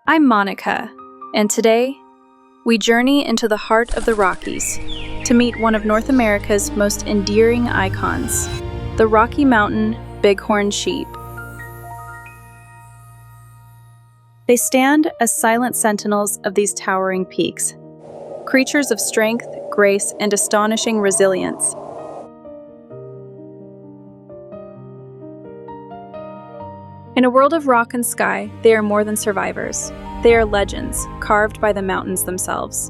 I'm Monica, and today we journey into the heart of the Rockies to meet one of North America's most endearing icons, the Rocky Mountain Bighorn sheep. They stand as silent sentinels of these towering peaks, creatures of strength, grace, and astonishing resilience. In a world of rock and sky, they are more than survivors. They are legends, carved by the mountains themselves.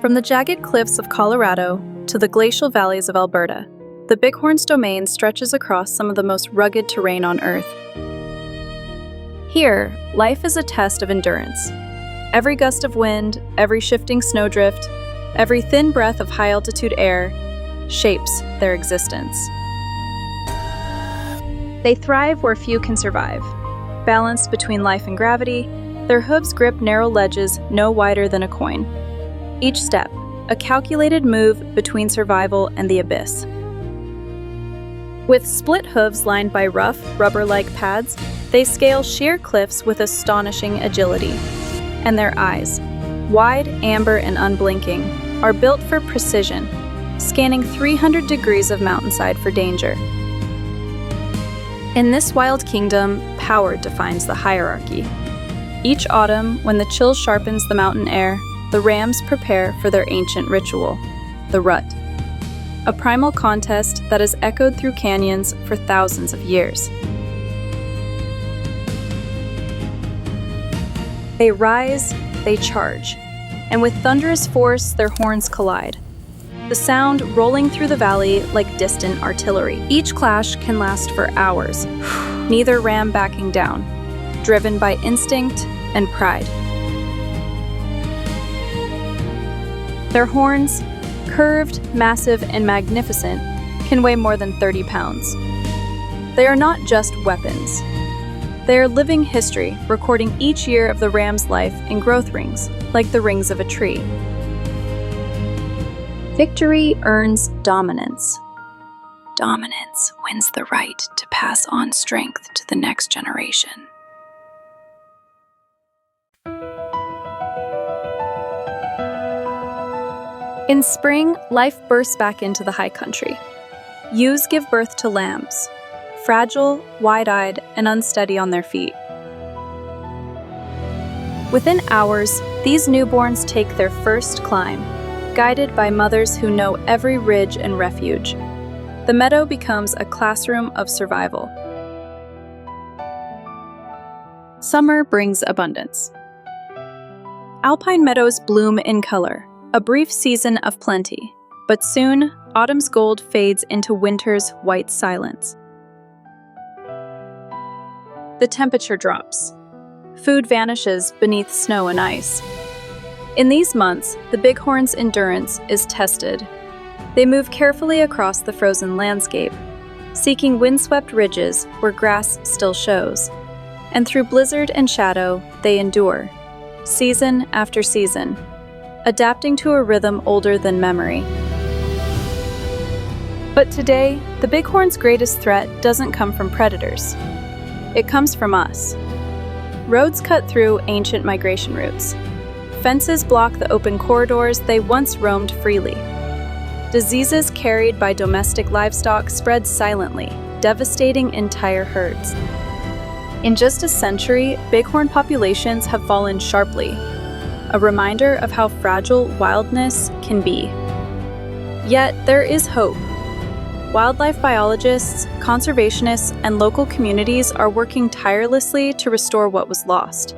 From the jagged cliffs of Colorado to the glacial valleys of Alberta, the Bighorn's domain stretches across some of the most rugged terrain on Earth. Here, life is a test of endurance. Every gust of wind, every shifting snowdrift, every thin breath of high-altitude air shapes their existence. They thrive where few can survive. Balanced between life and gravity, their hooves grip narrow ledges no wider than a coin. Each step, a calculated move between survival and the abyss. With split hooves lined by rough, rubber-like pads, they scale sheer cliffs with astonishing agility. And their eyes, wide, amber, and unblinking, are built for precision, scanning 300 degrees of mountainside for danger. In this wild kingdom, power defines the hierarchy. Each autumn, when the chill sharpens the mountain air, the rams prepare for their ancient ritual, the rut, a primal contest that has echoed through canyons for thousands of years. They rise, they charge, and with thunderous force their horns collide, the sound rolling through the valley like distant artillery. Each clash can last for hours, neither ram backing down, driven by instinct and pride. Their horns, curved, massive, and magnificent, can weigh more than 30 pounds. They are not just weapons. They are living history, recording each year of the ram's life in growth rings, like the rings of a tree. Victory earns dominance. Dominance wins the right to pass on strength to the next generation. In spring, life bursts back into the high country. Ewes give birth to lambs, fragile, wide-eyed, and unsteady on their feet. Within hours, these newborns take their first climb, guided by mothers who know every ridge and refuge. The meadow becomes a classroom of survival. Summer brings abundance. Alpine meadows bloom in color, a brief season of plenty, but soon, autumn's gold fades into winter's white silence. The temperature drops. Food vanishes beneath snow and ice. In these months, the Bighorn's endurance is tested. They move carefully across the frozen landscape, seeking windswept ridges where grass still shows. And through blizzard and shadow, they endure, season after season, adapting to a rhythm older than memory. But today, the Bighorn's greatest threat doesn't come from predators. It comes from us. Roads cut through ancient migration routes. Fences block the open corridors they once roamed freely. Diseases carried by domestic livestock spread silently, devastating entire herds. In just a century, bighorn populations have fallen sharply, a reminder of how fragile wildness can be. Yet there is hope. Wildlife biologists, conservationists, and local communities are working tirelessly to restore what was lost,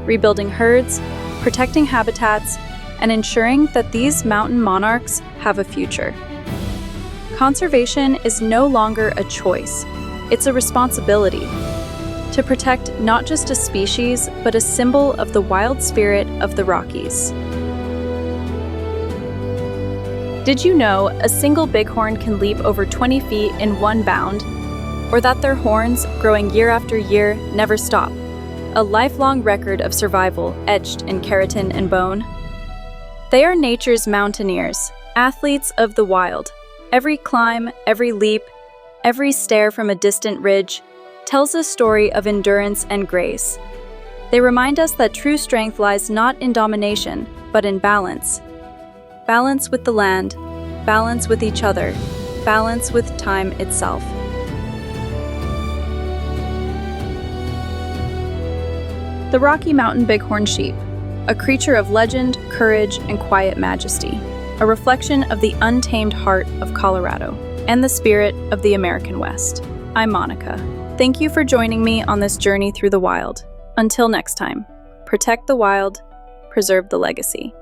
rebuilding herds, protecting habitats, and ensuring that these mountain monarchs have a future. Conservation is no longer a choice, it's a responsibility to protect not just a species, but a symbol of the wild spirit of the Rockies. Did you know a single bighorn can leap over 20 feet in one bound, or that their horns, growing year after year, never stop? A lifelong record of survival etched in keratin and bone. They are nature's mountaineers, athletes of the wild. Every climb, every leap, every stare from a distant ridge, tells a story of endurance and grace. They remind us that true strength lies not in domination, but in balance. Balance with the land, balance with each other, balance with time itself. The Rocky Mountain Bighorn sheep, a creature of legend, courage, and quiet majesty, a reflection of the untamed heart of Colorado and the spirit of the American West. I'm Monica. Thank you for joining me on this journey through the wild. Until next time, protect the wild, preserve the legacy.